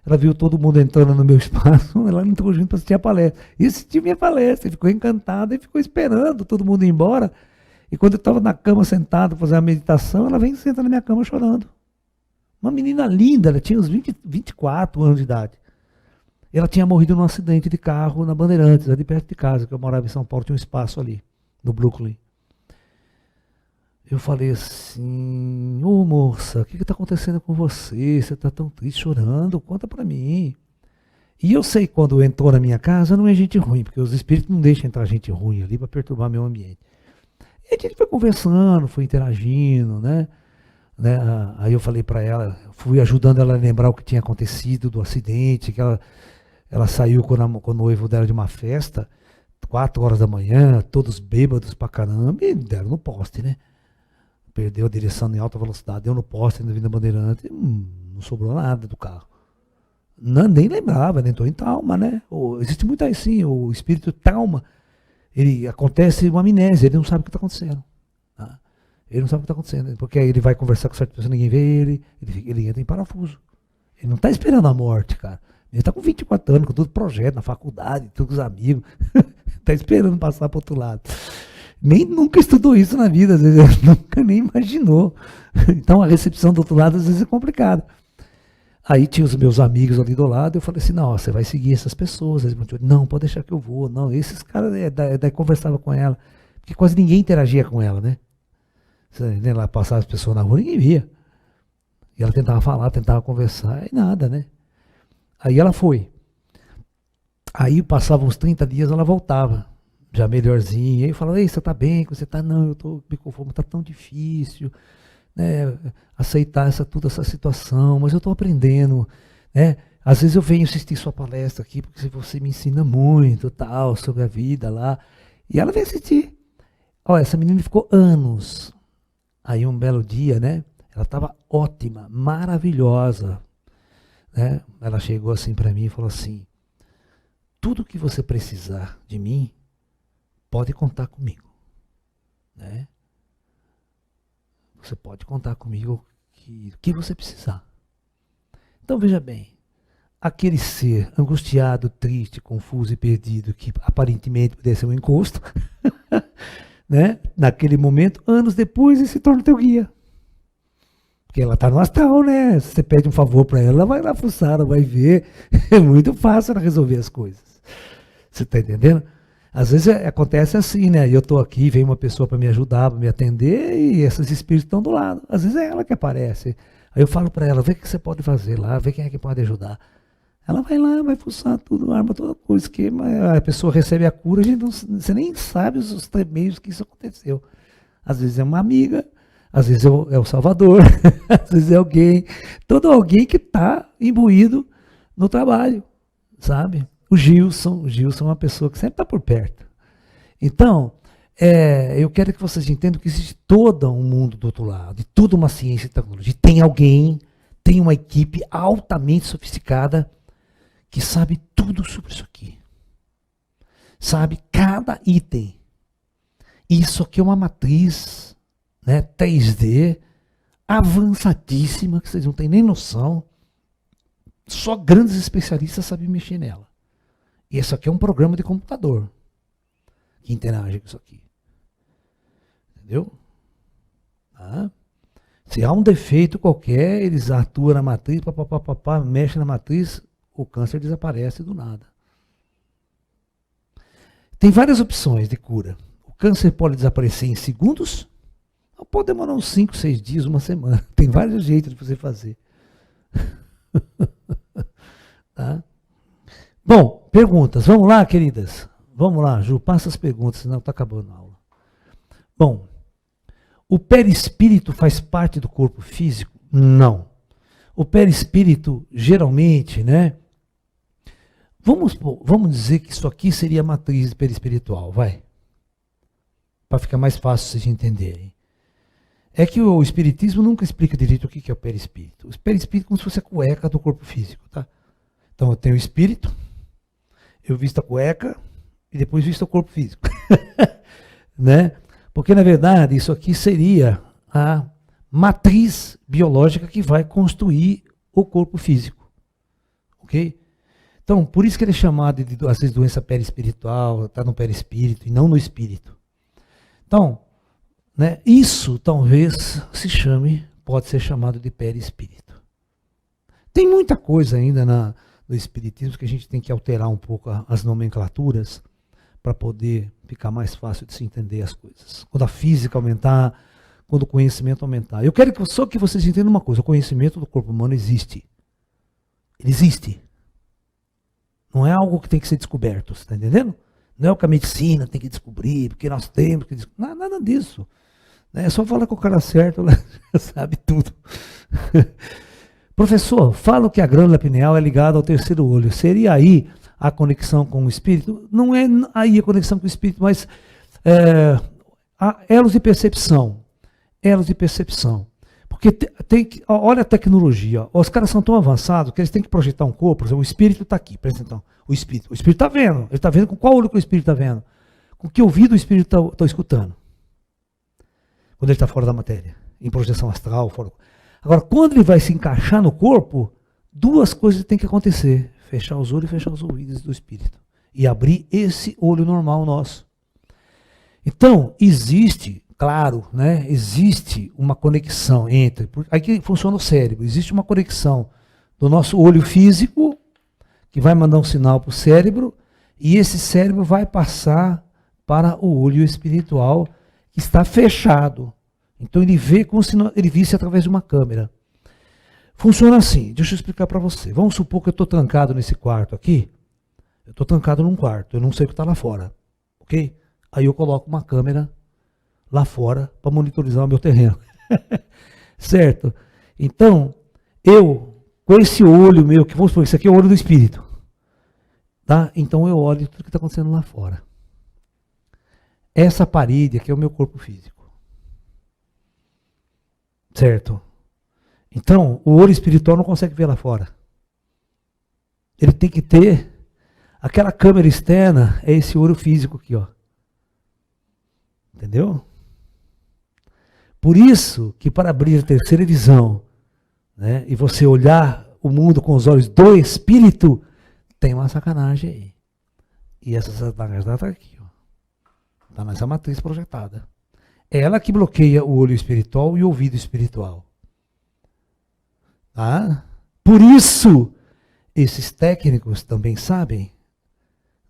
ela viu todo mundo entrando no meu espaço, ela entrou junto para assistir a palestra. E assistiu minha palestra, e ficou encantada e ficou esperando todo mundo ir embora. E quando eu estava na cama sentado fazendo a meditação, ela vem e senta na minha cama chorando. Uma menina linda, ela tinha uns 24 anos de idade. Ela tinha morrido num acidente de carro na Bandeirantes, ali perto de casa, que eu morava em São Paulo, tinha um espaço ali, no Brooklyn. Eu falei assim, ô moça, o que está acontecendo com você? Você está tão triste, chorando? Conta para mim. E eu sei quando entrou na minha casa, não é gente ruim, porque os espíritos não deixam entrar gente ruim ali para perturbar meu ambiente. E a gente foi conversando, foi interagindo, né? Aí eu falei para ela, fui ajudando ela a lembrar o que tinha acontecido do acidente, que ela saiu com o noivo dela de uma festa, 4 horas da manhã, todos bêbados pra caramba, e deram no poste, né? Perdeu a direção em alta velocidade, deu no poste na Avenida Bandeirante, não sobrou nada do carro. Não, nem lembrava, nem entrou em trauma, né? Existe muito assim, o espírito trauma, ele acontece uma amnésia, ele não sabe o que está acontecendo. Tá? Ele não sabe o que está acontecendo, porque aí ele vai conversar com certa pessoa, ninguém vê ele entra em parafuso. Ele não está esperando a morte, cara. Ele está com 24 anos, com todo projeto, na faculdade, todos os amigos. Está esperando passar para o outro lado. Nem nunca estudou isso na vida, às vezes nunca nem imaginou. Então a recepção do outro lado às vezes é complicada. Aí tinha os meus amigos ali do lado, eu falei assim, não, você vai seguir essas pessoas. Eles dizer, não, pode deixar que eu vou. Não, esses caras, daí conversava com ela, porque quase ninguém interagia com ela, né? Ela passava as pessoas na rua, ninguém via. E ela tentava falar, tentava conversar, e nada, né? Aí ela foi. Aí passavam uns 30 dias, ela voltava, já melhorzinha. Aí eu falava, ei, você tá bem? Você tá? Não, eu tô me conformando, tá tão difícil, né? Aceitar toda essa situação, mas eu estou aprendendo, né? Às vezes eu venho assistir sua palestra aqui, porque você me ensina muito, tal, sobre a vida lá. E ela veio assistir. Olha, essa menina ficou anos. Aí um belo dia, né? Ela estava ótima, maravilhosa, né? Ela chegou assim para mim e falou assim, tudo que você precisar de mim, pode contar comigo, né? Você pode contar comigo o que você precisar. Então veja bem, aquele ser angustiado, triste, confuso e perdido, que aparentemente poderia ser um encosto, né? Naquele momento, anos depois, ele se torna teu guia. Porque ela está no astral, né? Se você pede um favor para ela vai lá fuçar, ela vai ver. É muito fácil ela resolver as coisas. Você está entendendo? Às vezes acontece assim, né? Eu estou aqui, vem uma pessoa para me ajudar, para me atender, e esses espíritos estão do lado. Às vezes é ela que aparece. Aí eu falo para ela, vê o que você pode fazer lá, vê quem é que pode ajudar. Ela vai lá, vai fuçar tudo, arma toda o esquema, a pessoa recebe a cura, a gente não, você nem sabe os meios que isso aconteceu. Às vezes é uma amiga, às vezes é o Salvador, às vezes é alguém, todo alguém que está imbuído no trabalho, sabe? O Gilson é uma pessoa que sempre está por perto. Então, eu quero que vocês entendam que existe todo um mundo do outro lado, e toda uma ciência e tecnologia. Tem alguém, tem uma equipe altamente sofisticada que sabe tudo sobre isso aqui. Sabe cada item. Isso aqui é uma matriz, né, 3D, avançadíssima, que vocês não têm nem noção. Só grandes especialistas sabem mexer nela. E isso aqui é um programa de computador que interage com isso aqui. Entendeu? Tá? Se há um defeito qualquer, eles atuam na matriz, mexe na matriz, o câncer desaparece do nada. Tem várias opções de cura. O câncer pode desaparecer em segundos, ou pode demorar uns 5, 6 dias, uma semana. Tem vários jeitos de você fazer. Tá? Bom, perguntas. Vamos lá, queridas? Vamos lá, Ju, passa as perguntas, senão está acabando a aula. Bom, o perispírito faz parte do corpo físico? Não. O perispírito, geralmente, né? Vamos dizer que isso aqui seria a matriz perispiritual, vai. Para ficar mais fácil vocês entenderem. É que o espiritismo nunca explica direito o que é o perispírito. O perispírito é como se fosse a cueca do corpo físico, tá? Então eu tenho o espírito, eu visto a cueca e depois visto o corpo físico. Né? Porque na verdade isso aqui seria a matriz biológica que vai construir o corpo físico. Ok? Então, por isso que ele é chamado de, às vezes, doença perispiritual, está no perispírito e não no espírito. Então, né, isso talvez se chame, pode ser chamado de perispírito. Tem muita coisa ainda no espiritismo que a gente tem que alterar um pouco as nomenclaturas para poder ficar mais fácil de se entender as coisas. Quando a física aumentar, quando o conhecimento aumentar. Eu quero só que vocês entendam uma coisa, o conhecimento do corpo humano existe. Ele existe. Não é algo que tem que ser descoberto, você está entendendo? Não é o que a medicina tem que descobrir, porque nós temos que descobrir. Não, nada disso. É só falar com o cara certo, ela já sabe tudo. Professor, fala que a glândula pineal é ligada ao terceiro olho. Seria aí a conexão com o espírito? Não é aí a conexão com o espírito, mas elos de percepção. Elos de percepção. Porque olha a tecnologia, os caras são tão avançados que eles têm que projetar um corpo, por exemplo, o espírito está aqui, presta atenção, o espírito está vendo, ele está vendo com qual olho que o espírito está vendo? Com que ouvido o espírito está escutando? Quando ele está fora da matéria, em projeção astral. Fora. Agora, quando ele vai se encaixar no corpo, duas coisas têm que acontecer, fechar os olhos e fechar os ouvidos do espírito, e abrir esse olho normal nosso. Então, existe... Claro, né? Existe uma conexão entre... Aí que funciona o cérebro. Existe uma conexão do nosso olho físico, que vai mandar um sinal para o cérebro, e esse cérebro vai passar para o olho espiritual, que está fechado. Então ele vê como se ele visse através de uma câmera. Funciona assim, deixa eu explicar para você. Vamos supor que eu estou trancado nesse quarto aqui. Eu estou trancado num quarto, eu não sei o que está lá fora. Ok? Aí eu coloco uma câmera lá fora para monitorizar o meu terreno. Certo? Então, eu, com esse olho meu, que vamos supor, isso aqui é o olho do espírito. Tá? Então eu olho tudo que está acontecendo lá fora. Essa parede aqui é o meu corpo físico. Certo? Então, o olho espiritual não consegue ver lá fora. Ele tem que ter aquela câmera externa, é esse olho físico aqui, ó. Entendeu? Por isso que para abrir a terceira visão, né, e você olhar o mundo com os olhos do espírito, tem uma sacanagem aí. E essa sacanagem está aqui, ó. Está nessa matriz projetada. É ela que bloqueia o olho espiritual e o ouvido espiritual. Tá? Por isso, esses técnicos também sabem,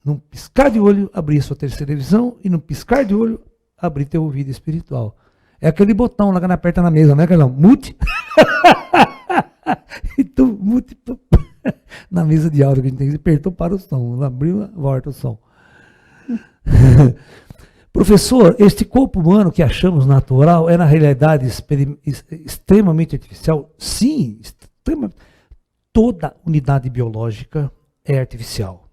num piscar de olho, abrir a sua terceira visão, e num piscar de olho, abrir teu ouvido espiritual. É aquele botão lá que aperta na mesa, né, Carlão? Mute. E tu mute na mesa de áudio que a gente tem que apertou para o som. Abriu, volta o som. Professor, este corpo humano que achamos natural é na realidade extremamente artificial? Sim, toda unidade biológica é artificial.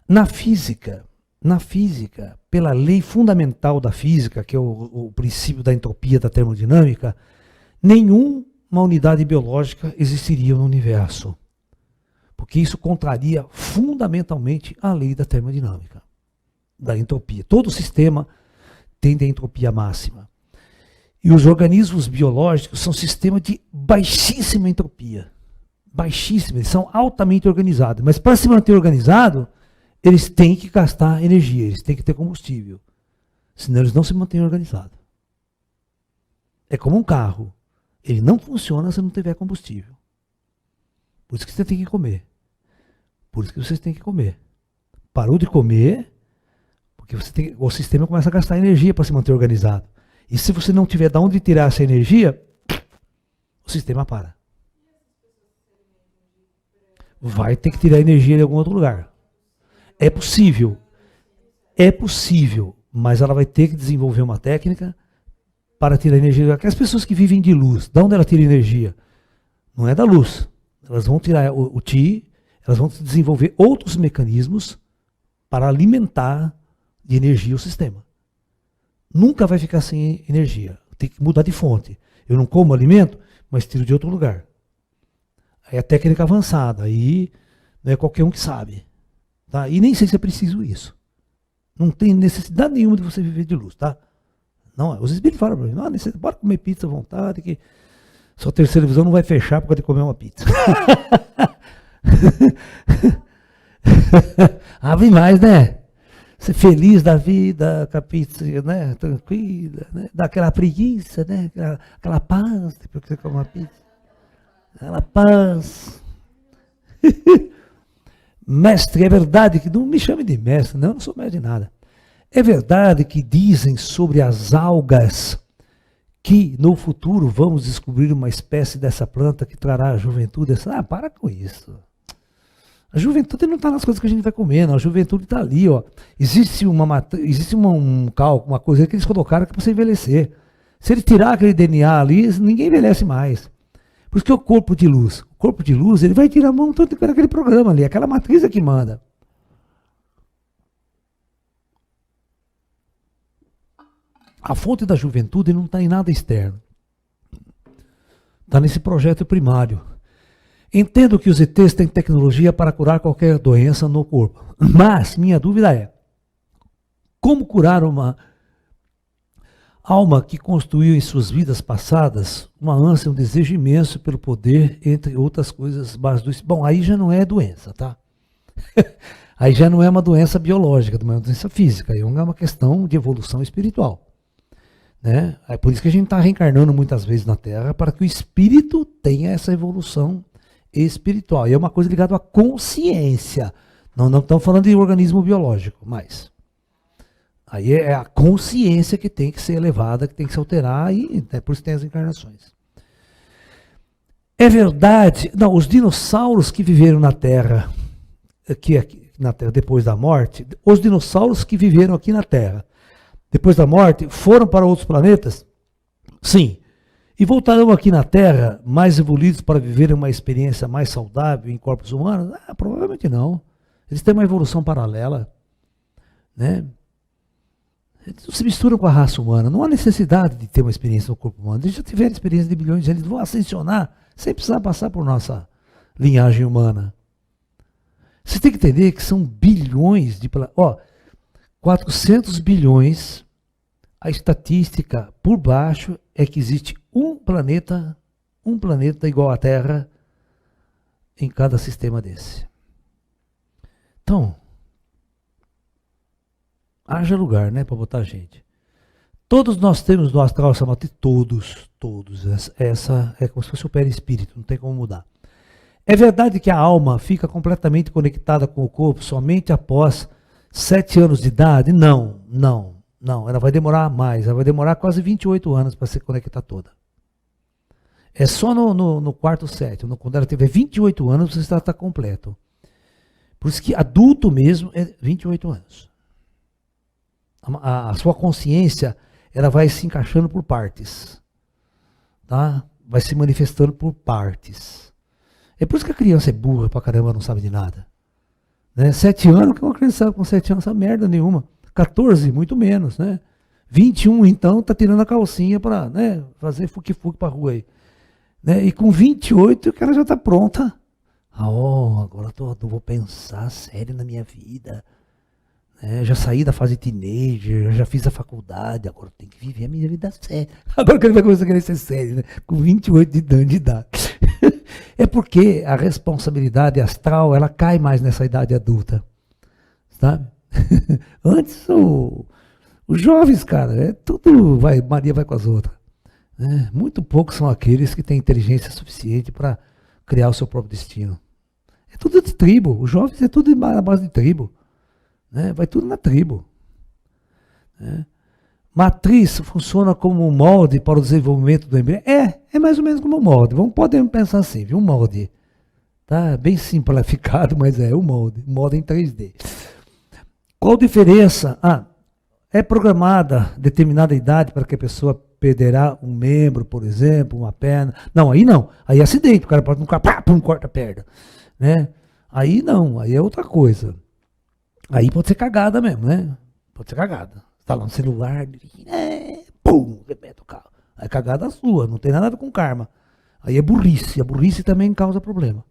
Na física, pela lei fundamental da física, que é o princípio da entropia da termodinâmica, nenhuma unidade biológica existiria no universo. Porque isso contraria fundamentalmente a lei da termodinâmica, da entropia. Todo sistema tende à entropia máxima. E os organismos biológicos são sistemas de baixíssima entropia. Baixíssima, eles são altamente organizados. Mas para se manter organizado, eles têm que gastar energia, eles têm que ter combustível. Senão eles não se mantêm organizados. É como um carro. Ele não funciona se não tiver combustível. Por isso que você tem que comer. Por isso que vocês têm que comer. Parou de comer, porque o sistema começa a gastar energia para se manter organizado. E se você não tiver de onde tirar essa energia, o sistema para. Vai ter que tirar energia de algum outro lugar. É possível, mas ela vai ter que desenvolver uma técnica para tirar energia. Aquelas pessoas que vivem de luz, de onde ela tira energia? não é da luz. Elas vão tirar o Ti, elas vão desenvolver outros mecanismos para alimentar de energia o sistema. Nunca vai ficar sem energia. Tem que mudar de fonte. Eu não como alimento, mas tiro de outro lugar. Aí é técnica avançada. Aí não é qualquer um que sabe. Tá? E nem sei se é preciso isso. Não tem necessidade nenhuma de você viver de luz. Tá? Não, os espíritos falam para mim, não, pode comer pizza à vontade, que sua terceira visão não vai fechar por causa de comer uma pizza. Abre mais, né? Ser feliz da vida, com a pizza, né? Tranquila, né? Dá aquela preguiça, né? Aquela paz, depois que você come uma pizza. Aquela paz. Mestre, é verdade que, não me chame de mestre, não, eu não sou mestre de nada. É verdade que dizem sobre as algas que no futuro vamos descobrir uma espécie dessa planta que trará a juventude. Ah, para com isso. A juventude não está nas coisas que a gente vai comer, não. A juventude está ali, ó. Existe um cálculo, uma coisa que eles colocaram que é para você envelhecer. Se ele tirar aquele DNA ali, ninguém envelhece mais. Por isso que é o corpo de luz. O corpo de luz, ele vai tirar a mão todo aquele programa ali, aquela matriz é que manda. A fonte da juventude não está em nada externo. Está nesse projeto primário. Entendo que os ETs têm tecnologia para curar qualquer doença no corpo. Mas minha dúvida é, como curar uma alma que construiu em suas vidas passadas uma ânsia, um desejo imenso pelo poder, entre outras coisas básicas. Bom, aí já não é doença, tá? Aí já não é uma doença biológica, não é uma doença física, aí é uma questão de evolução espiritual. Né? É por isso que a gente está reencarnando muitas vezes na Terra, para que o espírito tenha essa evolução espiritual. E é uma coisa ligada à consciência. Não estamos falando de organismo biológico, mas aí é a consciência que tem que ser elevada, que tem que se alterar, e é por isso que tem as encarnações. É verdade, não, os dinossauros que viveram na Terra, aqui na Terra depois da morte, os dinossauros que viveram aqui na Terra, depois da morte, foram para outros planetas? Sim. E voltarão aqui na Terra mais evoluídos para viverem uma experiência mais saudável em corpos humanos? Ah, provavelmente não. Eles têm uma evolução paralela. Né? Eles não se misturam com a raça humana. Não há necessidade de ter uma experiência no corpo humano. Eles já tiveram experiência de bilhões de anos. Eles vão ascensionar sem precisar passar por nossa linhagem humana. Você tem que entender que são bilhões de... 400 bilhões, a estatística por baixo é que existe um planeta igual à Terra em cada sistema desse. Então, haja lugar, né, para botar gente. Todos nós temos no astral essa matriz, todos. Essa é como se fosse o perispírito, não tem como mudar. É verdade que a alma fica completamente conectada com o corpo somente após 7 anos de idade? Não. Ela vai demorar mais. Ela vai demorar quase 28 anos para se conectar toda. É só no quarto sétimo. Quando ela tiver 28 anos, você está completo. Por isso que adulto mesmo é 28 anos. A sua consciência, ela vai se encaixando por partes. Tá? Vai se manifestando por partes. É por isso que a criança é burra pra caramba, não sabe de nada. Né? 7 anos, que uma criança com 7 anos não sabe merda nenhuma. 14, muito menos, né? 21, então, tá tirando a calcinha para, né, fazer fuque-fuque para a rua aí. Né? E com 28, o cara já tá pronta. Agora eu vou pensar sério na minha vida. Né? Já saí da fase teenager, já fiz a faculdade, agora eu tenho que viver a minha vida séria. Agora que ele vai começar a querer ser sério, né? Com 28 de idade. É porque a responsabilidade astral, ela cai mais nessa idade adulta. Sabe? Antes, os jovens, cara, tudo vai, Maria vai com as outras. Né? Muito poucos são aqueles que têm inteligência suficiente para criar o seu próprio destino. É tudo de tribo. Os jovens é tudo na base de tribo. Né? Vai tudo na tribo. Né? Matriz funciona como um molde para o desenvolvimento do embrião? É mais ou menos como um molde. Podemos pensar assim, viu? Um molde. Tá? Bem simplificado, mas é um molde. Um molde em 3D. Qual a diferença? É programada determinada idade para que a pessoa perderá um membro, por exemplo, uma perna. Não, aí não. Aí é acidente, o cara pode no carro, pá, pum, corta a perna. Né? Aí não, aí é outra coisa. Aí pode ser cagada mesmo, né? Pode ser cagada. Você tá lá no celular, pum, arrebenta o carro. Aí é cagada sua, não tem nada a ver com karma. Aí é burrice, a burrice também causa problema.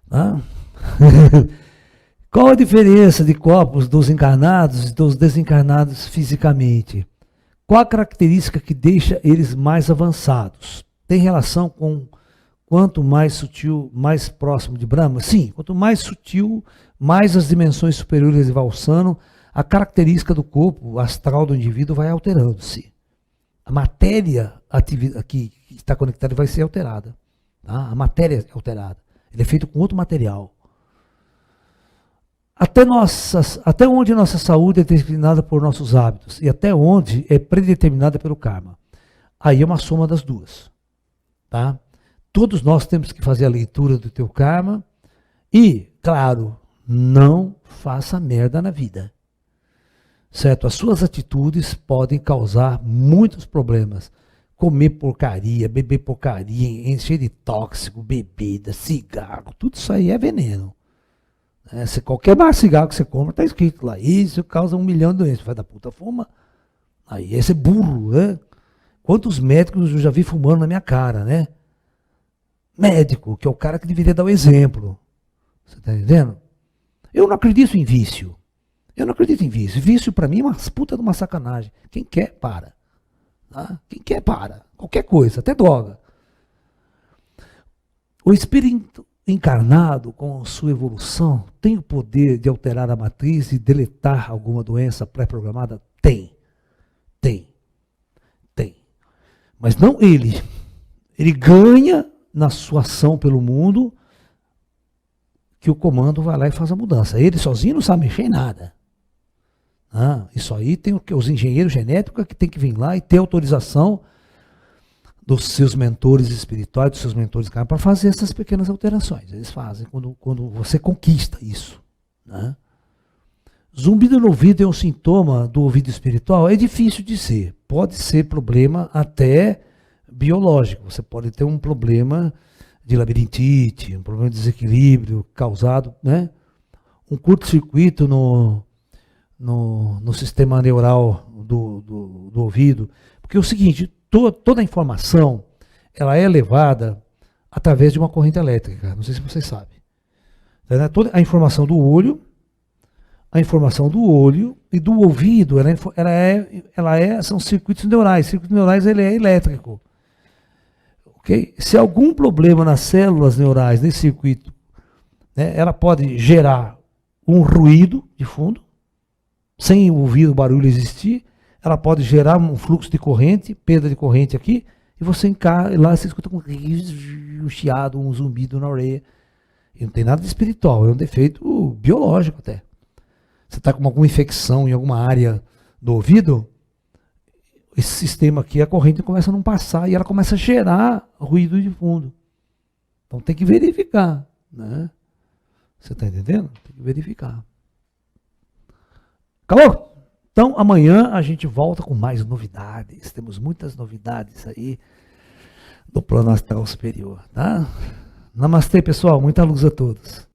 Tá? Qual a diferença de corpos dos encarnados e dos desencarnados fisicamente? Qual a característica que deixa eles mais avançados? Tem relação com quanto mais sutil, mais próximo de Brahma? Sim, quanto mais sutil, mais as dimensões superiores vão alçando, a característica do corpo astral do indivíduo vai alterando-se. A matéria que está conectada vai ser alterada. Tá? A matéria é alterada. Ele é feito com outro material. Até onde nossa saúde é determinada por nossos hábitos e até onde é predeterminada pelo karma. Aí é uma soma das duas. Tá? Todos nós temos que fazer a leitura do teu karma e, claro, não faça merda na vida. Certo? As suas atitudes podem causar muitos problemas. Comer porcaria, beber porcaria, encher de tóxico, bebida, cigarro, tudo isso aí é veneno. Se qualquer cigarro que você compra, está escrito lá, isso causa 1 milhão de doenças. Vai da puta, fuma. Aí esse é burro, né? Quantos médicos eu já vi fumando na minha cara, né? Médico, que é o cara que deveria dar o exemplo. Você está entendendo? Eu não acredito em vício. Eu não acredito em vício. Vício para mim é uma puta de uma sacanagem. Quem quer, para. Tá? Quem quer, para. Qualquer coisa, até droga. O espírito encarnado, com sua evolução, tem o poder de alterar a matriz e deletar alguma doença pré-programada? Tem. Mas não ele. Ele ganha na sua ação pelo mundo que o comando vai lá e faz a mudança. Ele sozinho não sabe mexer em nada. Isso aí tem os engenheiros genéticos que tem que vir lá e ter autorização dos seus mentores espirituais, dos seus mentores carnais, para fazer essas pequenas alterações. Eles fazem quando você conquista isso. Né? Zumbido no ouvido é um sintoma do ouvido espiritual? É difícil de ser. Pode ser problema até biológico. Você pode ter um problema de labirintite, um problema de desequilíbrio causado, né? Um curto-circuito no sistema neural do ouvido. Porque é o seguinte, toda a informação ela é levada através de uma corrente elétrica. Não sei se vocês sabem. Toda a informação do olho, e do ouvido, são circuitos neurais. Circuitos neurais ele é elétrico. Okay? Se algum problema nas células neurais desse circuito, né, ela pode gerar um ruído de fundo, sem ouvir o barulho existir, ela pode gerar um fluxo de corrente, perda de corrente aqui, e você lá você escuta um chiado, um zumbido na orelha. E não tem nada de espiritual, é um defeito biológico até. Você está com alguma infecção em alguma área do ouvido, esse sistema aqui, a corrente começa a não passar e ela começa a gerar ruído de fundo. Então tem que verificar. Né? Você está entendendo? Tem que verificar. Acabou? Então amanhã a gente volta com mais novidades. Temos muitas novidades aí do plano astral superior. Tá? Namastê, pessoal. Muita luz a todos.